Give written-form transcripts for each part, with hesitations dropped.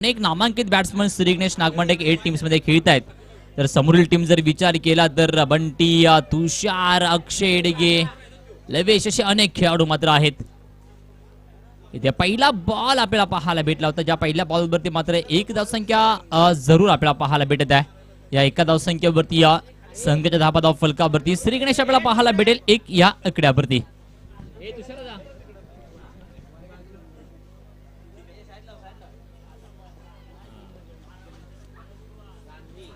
अनेक नामांकित batsman Shri Ganesh नागमंडे 8 teams मध्ये खेळत आहेत. तर समोरील टीम जर विचार केला तर बंटी, तुषार, अक्षय एडगे, लवेश असे अनेक खेळाडू मात्र आहेत. इथे पहिला बॉल आपल्याला पाहायला भेटला होता, ज्या पहिल्या बॉलवरती मात्र एक धावसंख्या जरूर आपल्याला पाहायला भेटत आहे. या एका धावसंख्येवरती या संघाच्या धाबा धाव फलकावरती श्री गणेश आपल्याला पाहायला भेटेल एक या आकड्यावरती.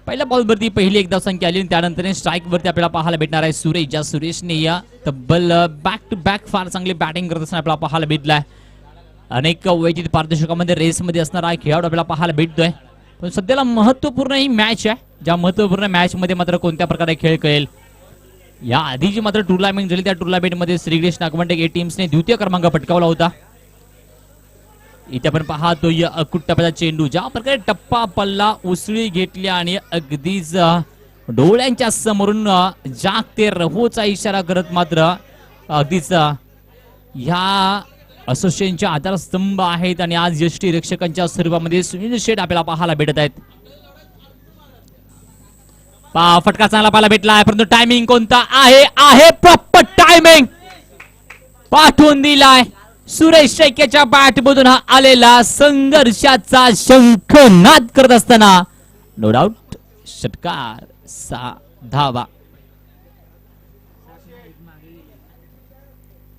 पहिल्या बॉलवरती पहिली एक धावसंख्या आली, त्यानंतर स्ट्राईक वरती आपल्याला पाहायला भेटणार आहे सुरेश, ज्या सुरेशने या तब्बल बॅक टू बॅक फार चांगली बॅटिंग करत असताना आपल्याला पाहायला भेटलाय. अनेक वैयक्तिक पारदर्शकामध्ये रेसमध्ये असणारा खेळाडू आपल्याला पाहायला भेटतोय. पण सध्याला महत्वपूर्ण ही मॅच आहे, ज्या महत्वपूर्ण मॅच मध्ये मात्र कोणत्या प्रकारे खेळ कळेल. या आधी जी मात्र टुर्नामेंट झाली त्या टुर्नामेंटमध्ये श्री गणेश नागमंडे 8 टीम्सने द्वितीय क्रमांक पटकावला होता. इथे आपण पाहतो या अकुट टप्प्याचा चेंडू, ज्या प्रकारे टप्पा पल्ला उसळी घेतली आणि अगदीच डोळ्यांच्या समोरून जागते रहोचा इशारा करत मात्र अगदीच या असोसिएशनचे आधारस्तंभ आहेत आणि आज यष्टी रक्षकांच्या स्वरूपामध्ये सुनील शेठ आपल्याला पाहायला भेटत आहेत. फटका चांगला पाहायला भेटला, परंतु टायमिंग कोणता आहे प्रॉपर टायमिंग पाठवून दिलाय. सुरेश शेखेच्या बॅट मधून हा आलेला संघर्षाचा शंखनाद करत असताना नो डाऊट षटकार 6 धावा.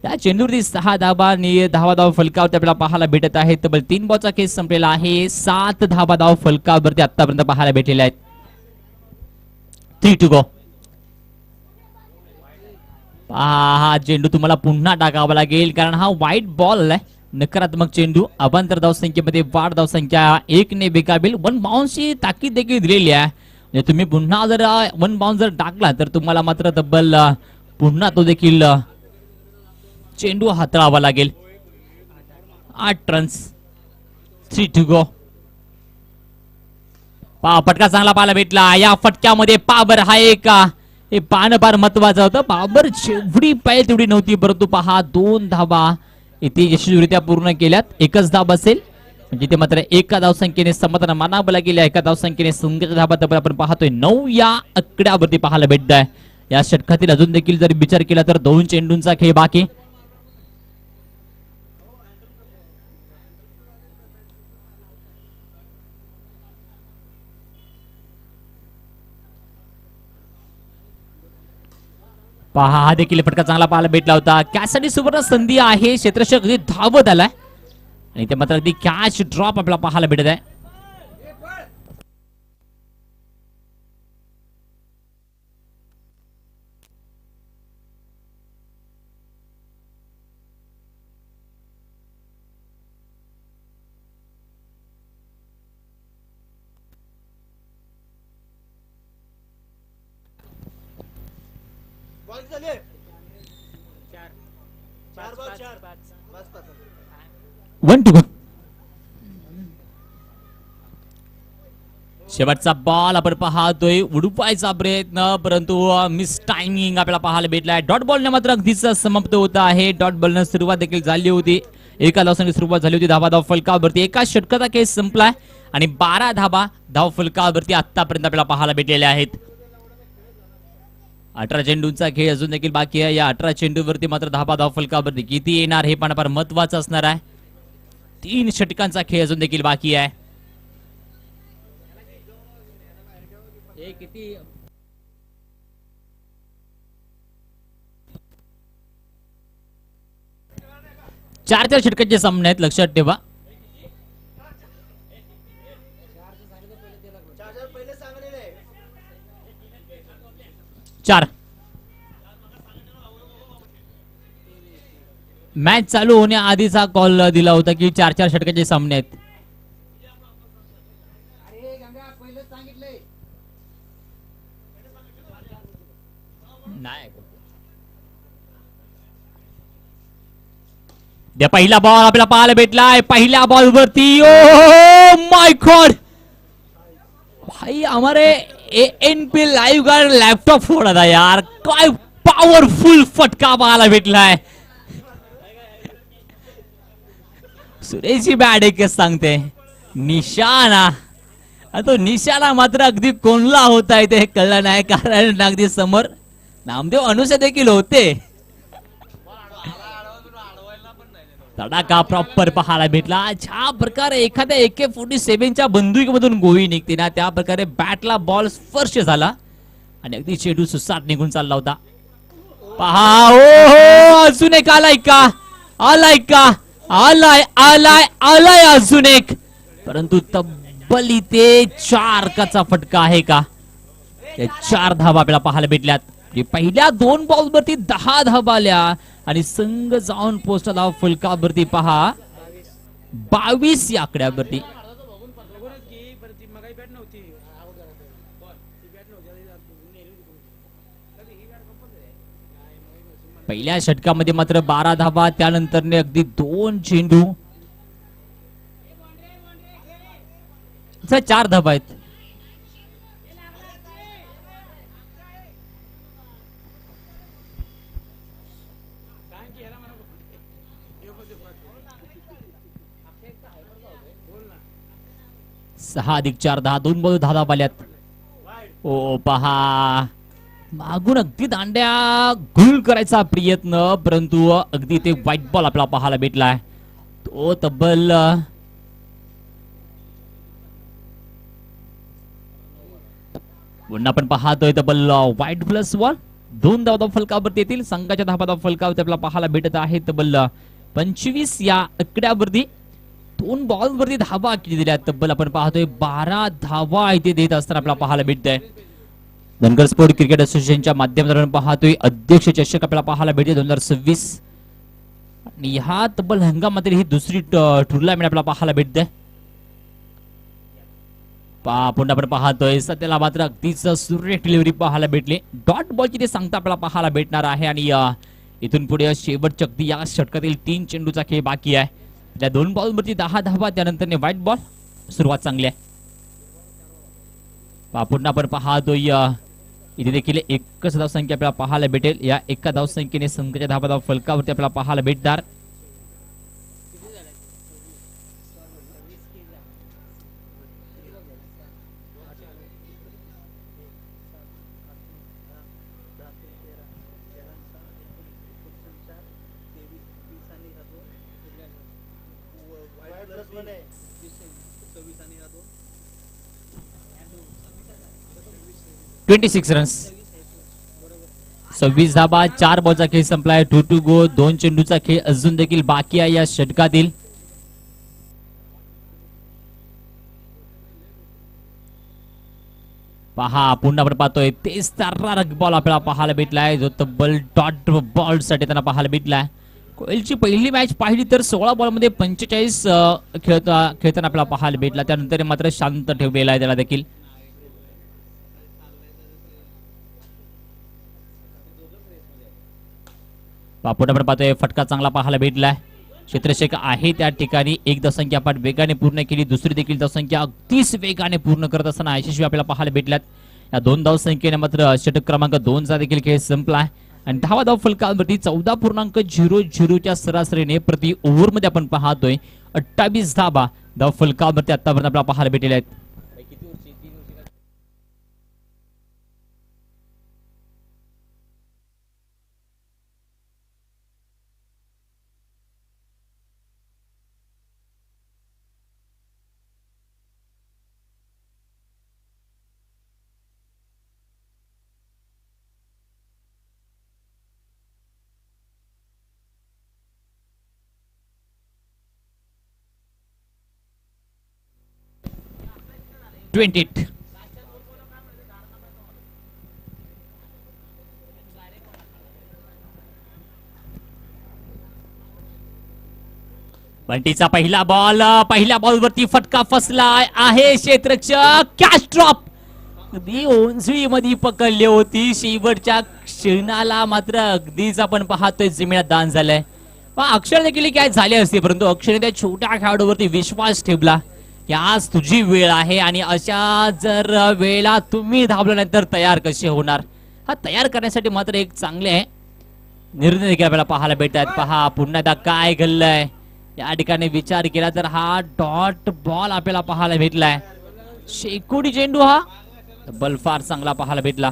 या चेंडूवरती 6 धावा आणि 10 धाव फलकावरती आपल्याला पाहायला भेटत आहे. तब्बल 3 बॉलचा खेळ संपलेला आहे. 7 धावा धाव फलकावरती आतापर्यंत पाहायला भेटलेल्या आहेत. 3 टू गो. हा चेंडू तुम्हाला पुन्हा टाकावा लागेल, कारण हा व्हाईट बॉल आहे. नकारात्मक चेंडू. अवांतर धावसंख्येमध्ये वाढ धावसंख्या 1 ने बेकाबिल. 1 बाउन्सची ताकीद देखील दिलेली आहे. म्हणजे तुम्ही पुन्हा जर 1 बाउन्स जर टाकला तर तुम्हाला मात्र तब्बल पुन्हा तो देखील चेंडू हाताळावा लागेल. 8 रन्स. 3 to go. फटका चांगला पाहायला भेटला. या फटक्यामध्ये पाबर हा एक हे पाहणं फार महत्वाचं होतं. बाबर जेवढी पाहिजे तेवढी नव्हती, परंतु पहा 2 धावा इथे यशस्वीरित्या पूर्ण केल्यात. 1च धाव असेल म्हणजे ते मात्र एका धावसंख्येने समाधान मानावं लागेल. एका धावसंख्येने संघाच्या धावा तब्बल आपण पाहतोय 9 या आकड्यावरती पाहायला भेटत आहे. या षटकातील अजून देखील जर विचार केला तर 2 चेंडूंचा खेळ बाकी. पहा हा देखील फटका चांगला पाहायला भेटला होता. कॅचसाठी सुवर्ण संधी आहे. क्षेत्ररक्षक अगदी धावत आलाय आणि ते मात्र अगदी कॅच ड्रॉप आपल्याला पाहायला भेटत आहे. One two go. शेवटचा बॉल आपण पाहतोय. उडवायचा प्रयत्न, परंतु मिस टायमिंग आपल्याला पाहायला भेटलाय. डॉट बॉलने मात्र अगदीच समाप्त होत आहे. डॉट बॉलने सुरुवात देखील झाली होती. एका धावांनी सुरुवात झाली होती. धावा धाव फलकावरती एका षटकाचा खेळ संपलाय आणि 12 धावा धाव फलकावरती आतापर्यंत आपल्याला पाहायला भेटलेल्या आहेत. 18 चेंडूंचा खेळ अजून देखील बाकी आहे. या 18 चेंडूवरती मात्र धावा धाव फलकावरती किती येणार हे पण फार महत्वाचं असणार आहे. 3 षटकांचा खेळ अजून देखील बाकी आहे. किती 4 षटकांचे सामने आहेत, लक्षात ठेवा. चार मॅच चालू होण्याआधीचा कॉल दिला होता की 4 षटकांचे सामने आहेत. पहिला बॉल आपल्याला पाहायला भेटलाय. पहिल्या बॉल वरती ओ माय गॉड भाई हमारे एनपी लाइव का लैपटॉप फोड़ा था यार. काय पावरफुल फटका पाहायला भेटलाय. सुरेशची बॅट एकच सांगते निशाणा. तो निशाणा मात्र अगदी कोणला होता ते कळलं नाही, कारण अगदी समोर नामदेव अनुसे देखील होते. तडाखा प्रॉपर पाहायला भेटला. ज्या प्रकारे एखाद्या AK-47च्या बंदुकीमधून गोळी निघते ना, त्या प्रकारे बॅटला बॉल स्पर्श झाला आणि अगदी चेंडू सुसाट निघून चालला होता. पहा, हो अजून एक आलाय का, आलाय का, आलाय आलाय आलाय अजून एक, परंतु तब्बल इथे 4 अंकाचा फटका आहे का. 4 धावा आपल्याला पाहायला भेटल्यात. पहिल्या 2 बॉलवरती 10 धावा आल्या आणि संघ जाऊन पोहोचला फलकावरती पहा 22 या आकड्यावरती. पहिल्या षटकामध्ये मात्र 12 धावा, त्यानंतर अगदी 2 चेंडू, 4 धावा आहेत. सहा अधिक 4 10, 2 बॉल 10 धावा आल्यात. ओ पहा, मागून अगदी दांड्या गुल करायचा प्रयत्न, परंतु अगदी ते व्हाईट बॉल आपल्याला पाहायला भेटलाय. तो तब्बल पुन्हा आपण पाहतोय तब्बल व्हाईट प्लस बॉल. 2 धावा फलकावरती येतील. संघाच्या धावा फलकावरती आपल्याला पाहायला भेटत आहे तब्बल 25 या आकड्यावरती. 2 बॉलवरती धावा किती दिल्या तब्बल आपण पाहतोय 12 धावा इथे देत असताना आपल्याला पाहायला भेटत आहे. धनगर स्पोर्ट क्रिकेट असोसिएशनच्या माध्यमातून पाहतोय अध्यक्ष चषक आपल्याला पाहायला भेटते 2026 आणि ह्या तब्बल हंगामातील ही दुसरी टुर्नामेंट आपल्याला पाहायला भेटते. पुन्हा आपण पाहतोय सध्याला मात्र अगदीच सुरेख डिलिव्हरी पाहायला भेटली. डॉट बॉलची ते सांगता आपल्याला पाहायला भेटणार आहे आणि इथून पुढे शेवटच्या अगदी या षटकातील 3 चेंडूचा खेळ बाकी आहे. त्या 2 बॉलवरती 10 धावा, त्यानंतर व्हाईट बॉल. सुरुवात चांगली आहे. पुन्हा आपण पाहतोय इथे देखील एकच धावसंख्या आपल्याला पाहायला भेटेल. या एका धावसंख्येने संघाच्या धावा फलकावरती आपल्याला पाहायला भेटणार. (26 रन्स). 26 धाबा, 4 बॉलचा खेळ संपलाय. 2 to go. 2 चेंडूचा खेळ अजून देखील बाकी आहे या षटकातील. पहा पुन्हा आपण पाहतोय तेच तारारक बॉल आपल्याला पाहायला भेटलाय, जो तब्बल डॉट बॉल साठी त्यांना पाहायला भेटलाय. कोहलीची पहिली मॅच पाहिली तर 16 बॉल मध्ये 45 खेळताना आपल्याला पाहायला भेटला. त्यानंतर मात्र शांत ठेवलेला आहे त्याला देखील. पुढे आपण पाहतोय फटका चांगला पाहायला भेटलाय. क्षेत्ररक्षक आहे त्या ठिकाणी. एक धावसंख्या आपण वेगाने पूर्ण केली, दुसरी देखील धावसंख्या अगदीच वेगाने पूर्ण करत असताना यशस्वी आपल्याला पाहायला भेटल्यात. या 2 धावसंख्येने मात्र षटक क्रमांक 2 चा देखील खेळ संपलाय आणि 10 धाव फलकावरती 14.00 च्या सरासरीने प्रति ओव्हर मध्ये आपण पाहतोय 28 धावा धाव फलकावरती आतापर्यंत आपल्याला पाहायला भेटलेल्या आहेत. बंटीचा पहिला बॉल, पहिल्या बॉलवरती फटका फसलाय आहे. क्षेत्ररक्षक कॅच ड्रॉप अगदी उंचवी मध्ये पकडली होती. शेवटच्या क्षणाला मात्र अगदीच आपण पाहतोय जमिनीत दान झालंय. अक्षर देखील काय झाले असते, परंतु अक्षरने त्या छोट्या खेळाडूवरती विश्वास ठेवला की आज तुझी वेळ आहे आणि अशा जर वेळेला तुम्ही धावल्यानंतर तयार कसे होणार. हा तयार करण्यासाठी मात्र एक चांगले निर्णय देखील आपल्याला पाहायला भेटतात. पहा पुन्हा एकदा काय घडलंय. या ठिकाणी विचार केला तर हा डॉट बॉल आपल्याला पाहायला भेटलाय. शेकोटी चेंडू हा बल फार चांगला पाहायला भेटला.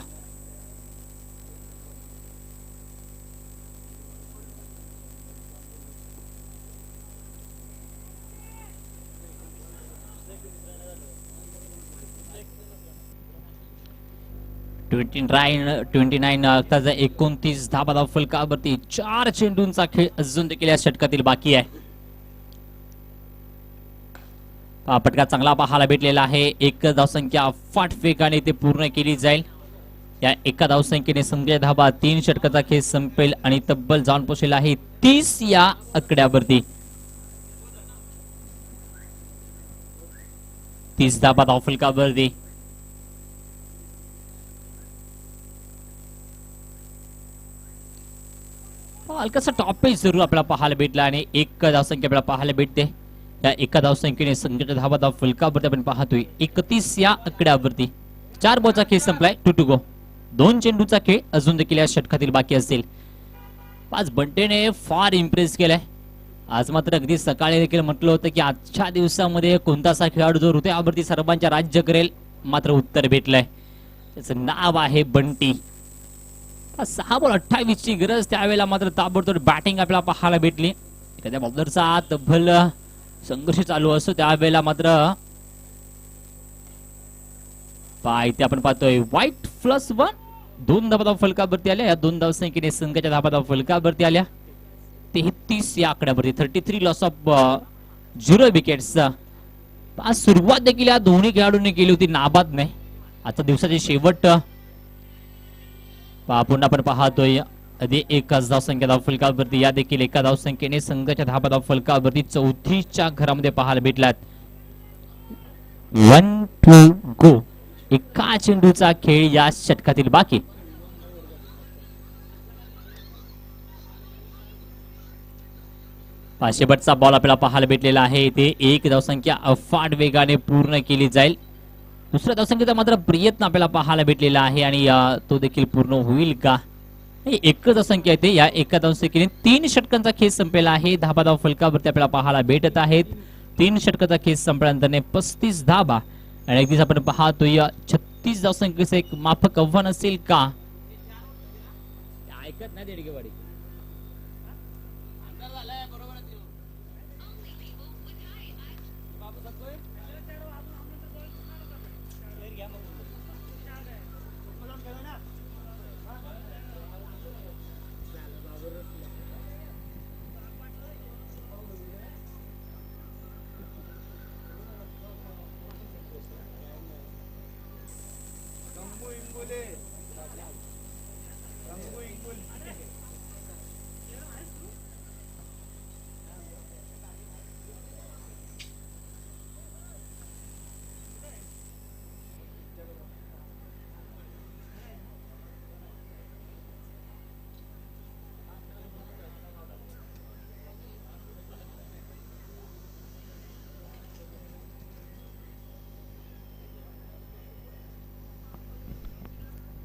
ट्वेंटी नाईन 29 धाबा फलकावरती 4 चेंडूंचा खेळ अजून देखील या षटकातील बाकी आहे. पटका चांगला पाहायला भेटलेला आहे. एक धावसंख्या अफाट वेगाने ते पूर्ण केली जाईल. या एका धावसंख्येने संजय धाबा 3 षटकाचा खेळ संपेल आणि तब्बल जाऊन पोहोचलेला आहे 30 या आकड्यावरती. 30 धाबा धावफलकावरती. हलकासा टॉपेज जरूर आपल्याला पाहायला भेटला आणि एक धावसंख्या आपल्याला पाहायला भेटते. या एका धावसंख्येने संघाच्या धावा फलकावरती आपण पाहतोय 31 या आकड्यावरती. 4 बॉलचा खेळ संपलाय. 2 टू गो. 2 चेंडूचा खेळ अजून देखील या षटकातील बाकी असेल. आज बंटेने फार इम्प्रेस केलाय. आज मात्र अगदी सकाळी देखील म्हटलं होतं की आजच्या दिवसामध्ये कोणतासा खेळाडू जो हृदयावरती सर्वांच्या राज्य करेल, मात्र उत्तर भेटलंय. त्याचं नाव आहे बंटी. 6 बॉल 28 ची गरज, त्यावेळेला मात्र ताबडतोब बॅटिंग आपल्याला पाहायला भेटली. एखाद्या बॉलरचा तब्बल संघर्ष चालू असतो त्यावेळेला मात्र इथे आपण पाहतोय व्हाईट +1. 2 धाबा फलकावरती आल्या. या 2 धावसंख्येने संघाच्या धाबा फलकावरती आल्या 33 या आकड्यावरती. 33 लॉस ऑफ 0 विकेट्स. आज सुरुवात देखील या दोन्ही खेळाडूंनी केली होती नाबाद नाही. आता दिवसाचे शेवट पुन्हा आपण पाहतोय आधी एकच धावसंख्या धावफलकावरती. या देखील एका धावसंख्येने संघाच्या धाबा फलकावरती 34च्या घरामध्ये पाहायला भेटलात. 1 टू गो. एका चेंडूचा खेळ या षटकातील बाकी. शेवटचा बॉल आपल्याला पाहायला भेटलेला आहे. ते एक धावसंख्या अफाट वेगाने पूर्ण केली जाईल. दुसऱ्या धावसंख्येचा मात्र प्रयत्न आपल्याला पाहायला भेटलेला आहे आणि तो देखील पूर्ण होईल का? एकच धावसंख्या येते. या एका धावसंख्येने 3 षटकांचा खेळ संपलेला आहे. धाबा फलकावरती आपल्याला पाहायला भेटत आहेत. 3 षटकाचा खेळ संपल्यानंतर 35 धाबा आणि अगदीच आपण पाहतोय 36 धावसंख्येचं एक माफक आव्हान असेल का? ऐकत नाही देडगेवाडी.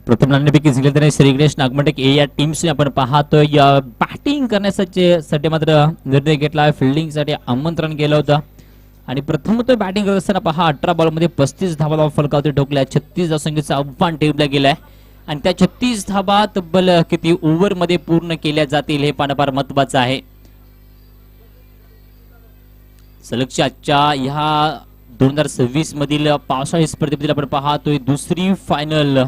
प्रथम नाणेफेकी जिंकले त्याने श्रीगणेश नागमंडक ए या टीम्सने आपण पाहतोय बॅटिंग करण्यासाठी मात्र निर्णय घेतला. फिल्डिंग साठी आमंत्रण केलं होतं आणि प्रथम तो बॅटिंग करत असताना 18 बॉलमध्ये 35 धाबा फलकावरती ठोकल्या. 36 धावसंख्येचा आव्हान टेबला गेलाय आणि त्या 36 धाबा तब्बल किती ओव्हर मध्ये पूर्ण केल्या जातील हे पाहणं फार महत्वाचं आहे. सलगच्या आजच्या ह्या 2026 मधील पावसाळी स्पर्धेमध्ये आपण पाहतोय दुसरी फायनल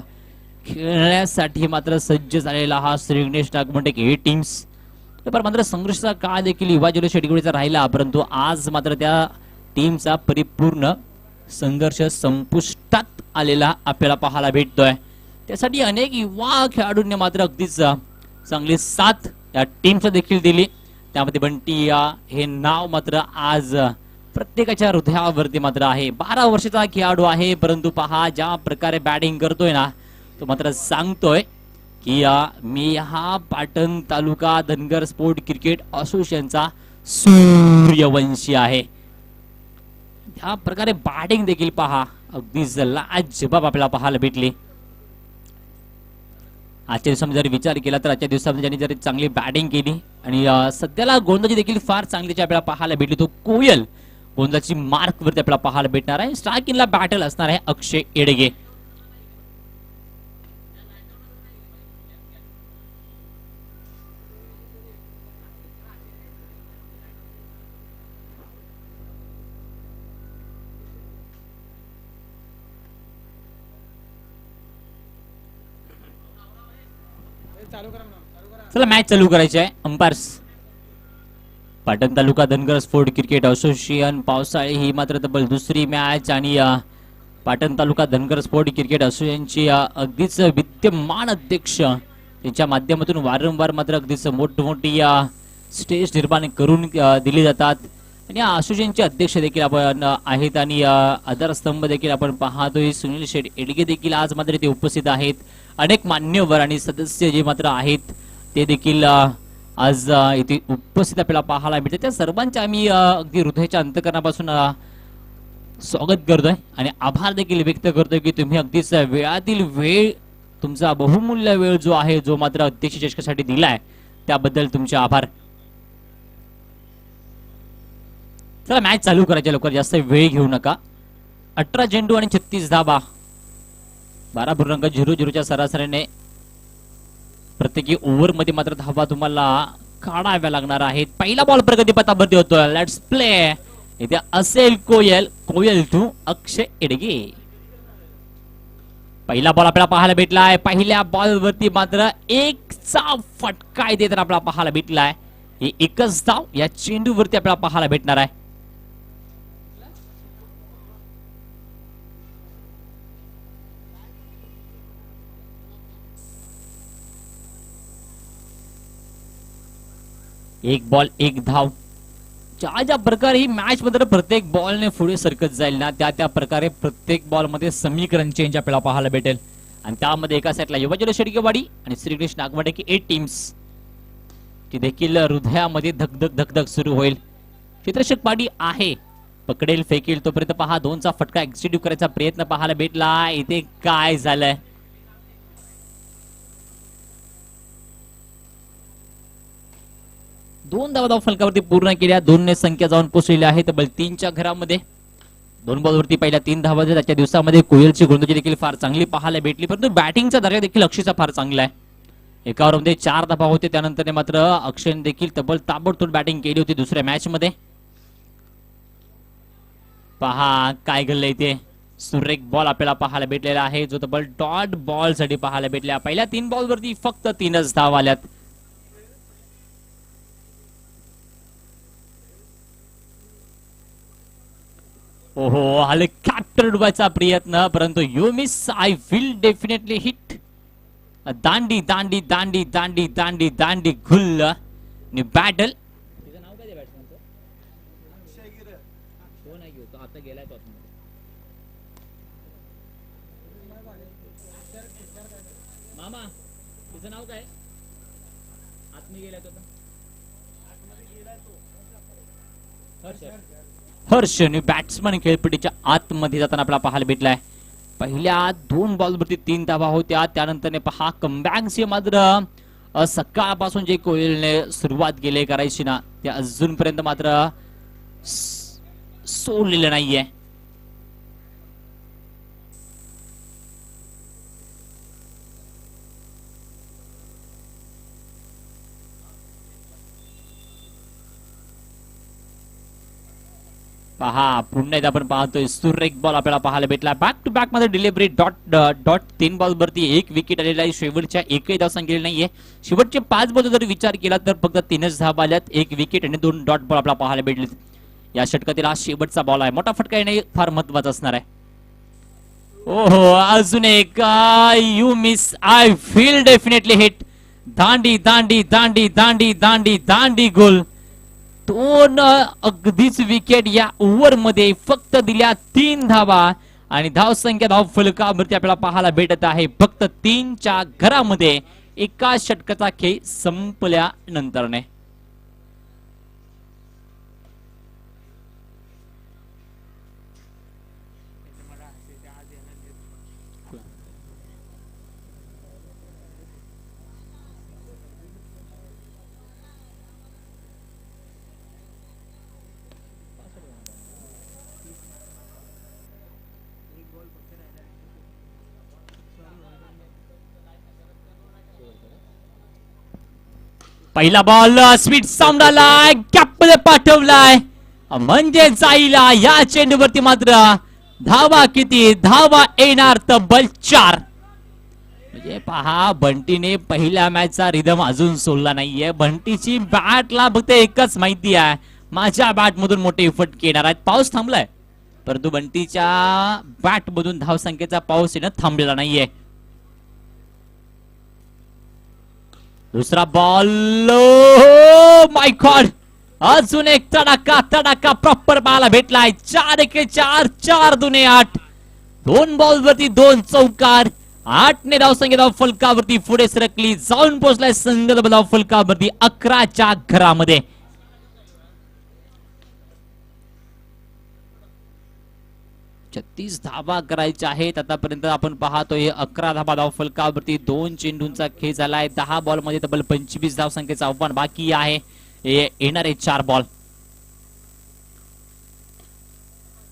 खेळण्यासाठी मात्र सज्ज झालेला हा श्रीगणेश नागमंडक ए टीम्स. मात्र संघर्षाचा काळ देखील युवा जिल्हा शेडगुडीचा राहिला, परंतु आज मात्र त्या टीमचा परिपूर्ण संघर्ष संपुष्टात आलेला आपल्याला पाहायला भेटतोय. त्यासाठी अनेक युवा खेळाडूंनी मात्र अगदीच चांगली साथ या टीमचा देखील दिली. त्यामध्ये बंटी हे नाव मात्र आज प्रत्येकाच्या हृदयावरती मात्र आहे. 12 वर्षाचा खेळाडू आहे, परंतु पहा ज्या प्रकारे बॅटिंग करतोय ना, तो मात्र सांगतोय की मी हा पाटण तालुका धनगर स्पोर्ट क्रिकेट असोसिएशनचा सूर्यवंशी आहे. त्या प्रकारे बॅटिंग देखील पहा अगदी लाजबाब आपल्याला पाहायला भेटली. आजच्या दिवसामध्ये जर विचार केला तर आजच्या दिवसामध्ये ज्यांनी जरी चांगली बॅटिंग केली आणि सध्याला गोलंदाजी देखील फार चांगली आपल्याला पाहायला भेटली, तो कोयल गोलंदाजी मार्क वरती आपल्याला पाहायला भेटणार आहे. स्ट्रायकिंगला बॅटल असणार आहे अक्षय एडगे. चला मॅच चालू करायची आहे. अंपायर्स पाटण तालुका धनगर स्पोर्ट क्रिकेट असोसिएशन पावसाळी ही मात्र तब्बल दुसरी मॅच आणि पाटण तालुका धनगर स्पोर्ट क्रिकेट असोसिएशनची अगदीच विद्यमान अध्यक्ष त्यांच्या माध्यमातून वारंवार मात्र अगदीच मोठमोठी स्टेज निर्माण करून दिली जातात आणि या असोसिएशनचे अध्यक्ष देखील आपण आहेत आणि आधारस्तंभ देखील आपण पाहतोय. सुनील शेठ एडगे देखील आज मात्र ते उपस्थित आहेत. अनेक मान्यवर आणि सदस्य जे मात्र आहेत ते देखील आज इथे उपस्थित आपल्याला पाहायला मिळते. त्या सर्वांचे आम्ही अगदी हृदयाच्या अंतकरणापासून स्वागत करतोय आणि आभार देखील व्यक्त करतोय की तुम्ही अगदीच वेळातील वेळ, तुमचा बहुमूल्य वेळ जो आहे जो मात्र अध्यक्ष चषकासाठी दिलाय त्याबद्दल तुमचे आभार. चला मॅच चालू करायच्या लवकर, जास्त वेळ घेऊ नका. 18 चेंडू आणि 36 धाबा, 12.00च्या सरासरीने प्रत्येकी ओव्हर मध्ये मात्र धावा तुम्हाला काढाव्या लागणार आहेत. पहिला बॉल प्रगतीपथावरती होतोय. Let's play. इथे असेल कोयल, कोयल टू अक्षय एडगे. पहिला बॉल आपल्याला पाहायला भेटलाय. पहिल्या बॉल वरती मात्र एकचा फटका इथे तर आपल्याला पाहायला भेटलाय. एकच धाव या चेंडू वरती आपल्याला पाहायला भेटणार आहे. एक बॉल एक धाव. ज्या प्रकारे ही मॅच मध्ये प्रत्येक बॉलने पुढे सरकत जाईल ना त्या प्रकारे प्रत्येक बॉल मध्ये समीकरण चेंज आपल्याला पाहायला भेटेल आणि त्यामध्ये एका साईडला युवाजल शेडगेवाडी आणि श्रीकृष्ण नागवाडे की 8 टीम्स ती देखील हृदयामध्ये धगधग धगधग सुरू होईल. चित्रशक पाडी आहे, पकडेल फेकेल तोपर्यंत पहा. 2चा फटका एक्झिक्यूट करायचा प्रयत्न पाहायला भेटला. इथे काय झालंय, 2 धावा फलकावरती पूर्ण केल्या. 2ने संख्या जाऊन पोहोचलेली आहे तब्बल 3च्या घरामध्ये. 2 बॉलवरती पहिल्या 3 धावा. आजच्या दिवसामध्ये कोयलची गोलंदाजी देखील फार चांगली पाहायला भेटली, परंतु बॅटिंगचा दर्जा देखील अक्षयचा फार चांगला आहे. एका ओव्हरमध्ये 4 धावा होते. त्यानंतर मात्र अक्षयने देखील तब्बल ताबडतोब बॅटिंग केली होती दुसऱ्या मॅच मध्ये. पहा काय घडलंय इथे. सुरेख बॉल आपल्याला पाहायला भेटलेला आहे जो तब्बल डॉट बॉल साठी पाहायला भेटला. पहिल्या 3 बॉलवरती फक्त 3च धावा आल्यात. ओहो, आले कॅप्टर डुबायचा प्रयत्न, परंतु you miss. I will definitely hit. दांडी दांडी दांडी दांडी दांडी दांडी गुल्ल नि बॅटल. तिचं नाव काय आहे बॅट्समनचं? अक्षय गिरे. तो नाही घेऊ, तो आता गेलाय तो. मामा तिचं नाव काय? आतमध्ये गेलाय तो. हर्ष बॅट्समन खेळपट्टीच्या आतमध्ये जाताना आपल्याला पाहायला भेटलाय. पहिल्या 2 बॉलवरती 3 धावा होत्या. त्यानंतर पहा कमबॅकचे मात्र सकाळपासून जे कोयलने सुरुवात केली करायची ना ते अजूनपर्यंत मात्र सोडलेलं नाहीये. पहा पुन्हा एकदा आपण पाहतोय सुरेख बॉल आपल्याला पाहायला भेटला. बॅक टू बॅक मध्ये डिलिव्हरी डॉट 3 बॉलवरती 1 विकेट आलेला आहे. शेवटच्या एकही धाव संख्या नाहीये. शेवटचे 5 बॉल जर विचार केला तर फक्त 3च धावा आल्यात. 1 विकेट आणि 2 डॉट बॉल आपल्याला पाहायला भेटले. या षटकातील हा शेवटचा बॉल आहे. मोठा फटका येणे फार महत्वाचा असणार आहे. ओहो, अजून एक. You miss. I feel definitely hit. दांडी दांडी दांडी दांडी दांडी दांडी गोल. 2 अगदीच विकेट या ओव्हर मध्ये फक्त दिल्या 3 धावा आणि धाव संख्या धाव फलकावरती आपल्याला पाहायला भेटत आहे फक्त 3च्या घरामध्ये. एका षटकाचा खेळ संपल्यानंतरने पहिला बॉल स्पीड साऊंड आलाय, गॅप मध्ये पाठवलाय, म्हणजे जाईला या चेंडूवरती मात्र धावा किती, धावा येणार तब्बल 4. म्हणजे पहा, बंटीने पहिल्या मॅचचा रिदम अजून सोडला नाहीये. बंटीची बॅटला फक्त एकच माहिती आहे, माझ्या बॅट मधून मोठे फटके येणार आहेत. पाऊस थांबलाय, परंतु बंटीच्या बॅट मधून धावसंख्येचा पाऊस येणं थांबलेला नाहीये. दुसरा बॉल, माय गॉड, अजून एक तडाका तडाका प्रॉपर पाहायला भेटलाय. 4-1-4, 4-2-8, 2 बॉल वरती 2 चौकार. 8 ने धावसंख्या धाव फलकावरती पुढे सरकली, जाऊन पोहोचलाय संघ धाव फलकावरती 11च्या घरामध्ये. छत्तीस धावा करायच्या आहेत आतापर्यंत. आपण पाहतोय 11 धावा धाव फलकावरती, 2 चेंडूंचा खेळ झालाय. 10 बॉल मध्ये तब्बल 25 धावसंख्येचं आव्हान बाकी आहे. येणारे 4 बॉल.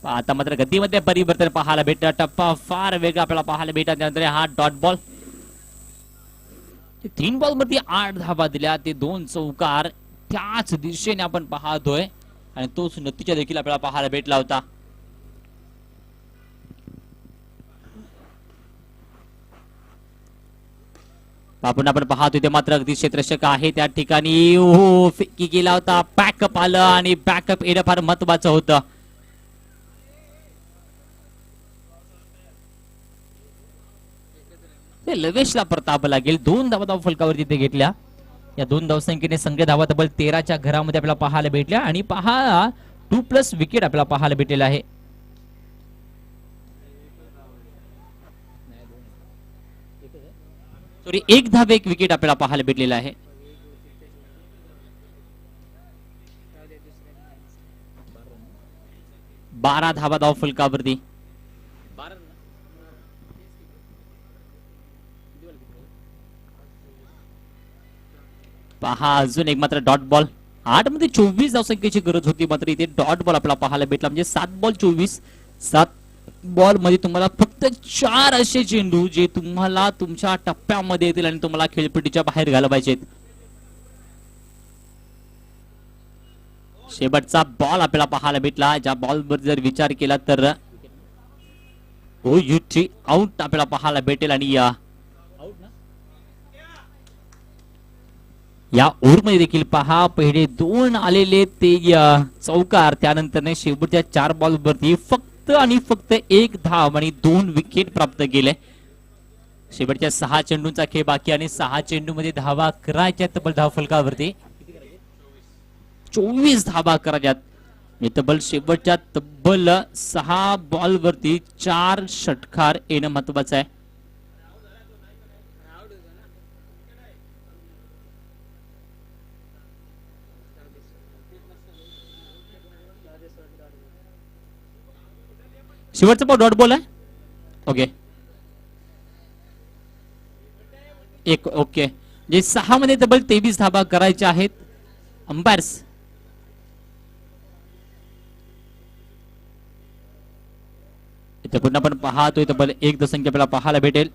आता मात्र गतीमध्ये परिवर्तन पाहायला भेटतं. टप्पा फार वेगळा आपल्याला पाहायला भेटत. त्यानंतर हा डॉट बॉल. 3 बॉल मध्ये 8 धावा दिल्या, ते 2 चौकार. त्याच दिशेने आपण पाहतोय आणि तोच नतीजा देखील आपल्याला पाहायला भेटला होता. आपण पाहतोय ते मात्र अगदी क्षेत्ररक्षक आहे त्या ठिकाणी. हो, फिक्की गेला होता, बॅकअप आलं आणि बॅकअप येणं फार महत्वाचं होतं. लवेशला प्रताप लागेल. 2 धावा धाव फलकावरती ते घेतल्या. या 2 धावसंख्येने संघ धावा तब्बल 13च्या घरामध्ये आपल्याला पाहायला भेटल्या आणि पहा 2+ विकेट आपल्याला पाहायला भेटलेला आहे. सॉरी, 1 धाव 1 विकेट आपल्याला पाहायला भेटलेला आहे. बारा धावा धाव फलकावरती. पहा अजून एक मात्र डॉट बॉल. 8 मध्ये 24 धावसंख्येची गरज होती, मात्र इथे डॉट बॉल आपल्याला पाहायला भेटला. म्हणजे 7 बॉल 24. 7 बॉल मध्ये तुम्हाला फक्त 4 असे चेंडू जे तुम्हाला तुमच्या टप्प्यामध्ये येतील आणि तुम्हाला खेळपट्टीच्या बाहेर घालवायचे. शेवटचा बॉल आपल्याला पाहायला भेटला. ज्या बॉल वर जर विचार केला तर आउट आपल्याला पाहायला भेटेल. आणि या ओव्हरमध्ये देखील पहा पहिले 2 आलेले ते चौकार. त्यानंतर शेवटच्या 4 बॉल वरती फक्त आणि फक्त 1 धाव आणि 2 विकेट प्राप्त केले. शेवटच्या 6 चेंडूंचा खेळ बाकी आणि 6 चेंडू मध्ये धावा करायच्या तब्बल धाव फलकावरती 24 धावा करायच्यात. तब्बल शेवटच्या तब्बल 6 बॉल वरती 4 षटकार येणं महत्वाचं आहे. शेवटचा बॉल डॉट बॉल आहे. ओके, ओके, जे 6 मध्ये तब्बल 23 धावा करायच्या आहेत. अंपायर्स इथे पुन्हा आपण पाहतोय तब्बल 1 धावसंख्या आपल्याला पाहायला भेटेल.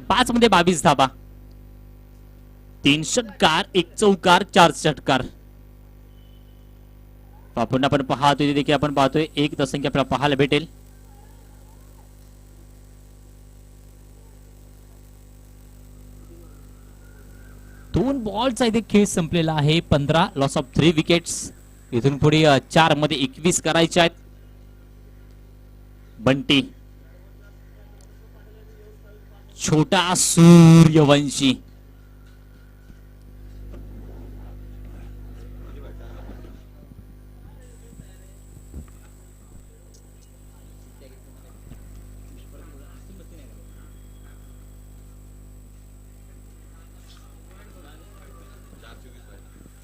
पाच मध्ये 22 धावा, 3 षटकार, 1 चौकार, 4 षटकार. पुन्हा आपण पाहतोय देखील आपण पाहतोय 1 धावसंख्या आपल्याला पाहायला भेटेल. दोन बॉलचा इथे खेळ संपलेला आहे. 15 लॉस ऑफ 3 विकेट्स. इथून पुढे 4 मध्ये 21 करायचे आहेत. बंटी, छोटा सूर्यवंशी,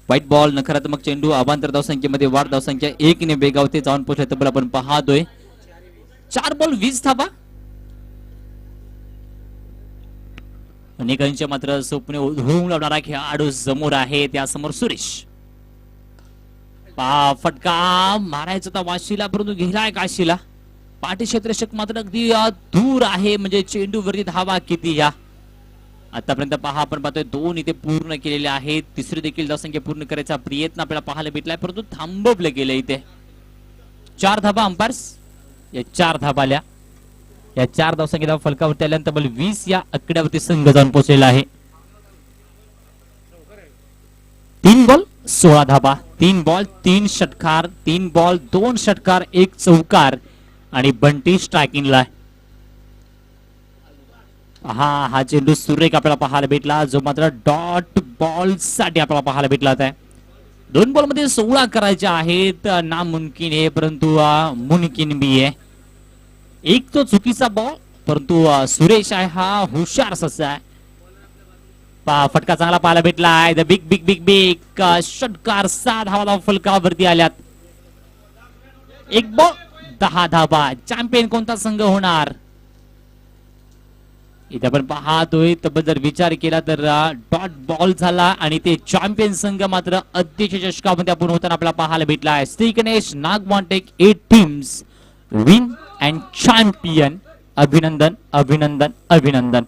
व्हाईट बॉल, नकारात्मक चेंडू, अवांतर धावसंख्येमध्ये वाढ. धावसंख्या 1 ने वेगावते जाऊन पोहोचले. तब्बल आपण पाहतोय 4 बॉल 20 धावा. अनेकांच्या मात्र स्वप्ने उधळून लावणारा खेळाडू समोर आहे. त्यासमोर सुरेश. फटका मारायचा तर वाशीला, परंतु गेलाय काशीला. पाठी क्षेत्ररक्षक मात्र अगदी दूर आहे, म्हणजे चेंडूवरती धावा किती या. आतापर्यंत पहा आपण पाहतोय 2 इथे पूर्ण केलेले आहेत. तिसरी देखील धावसंख्या पूर्ण करायचा प्रयत्न आपल्याला पाहायला भेटलाय, परंतु थांबवलं गेलं इथे. 4 धाबा अंपायर्स या 4 धाबाल्या. या 4 धावसंख्या फलकावरती आल्यानंतर तब्बल 20 या आकड्यावरती संघ जाऊन पोहोचलेला आहे. 3 बॉल 16 धाबा, 3 बॉल 3 षटकार, 3 बॉल 2 षटकार 1 चौकार आणि बंटी स्ट्रायकिंगला. हा चेंडू सुरेख आपल्याला पाहायला भेटला, जो मात्र डॉट बॉल साठी आपल्याला पाहायला भेटला आहे. 2 बॉल मध्ये 16 करायचे आहेत, नामुमकिन आहे परंतु मुमकिन भी आहे. एक तो चुकीचा बॉल, परंतु सुरेश आहे हा हुशार ससा आहे. फटका चांगला पाहायला भेटला आहे. The big big big big षटकार 6 धावा फलकावरती आल्यात. 1 बॉल 10 धावा. चॅम्पियन कोणता संघ होणार इथे आपण पाहतोय. तब्बल जर विचार केला तर डॉट बॉल झाला आणि ते चॅम्पियन संघ मात्र अध्यक्ष चषकामध्ये आपण होताना आपल्याला पाहायला भेटला आहे. श्री गणेश नागवांटेक 8 टीम्स विन अँड चॅम्पियन. अभिनंदन अभिनंदन अभिनंदन.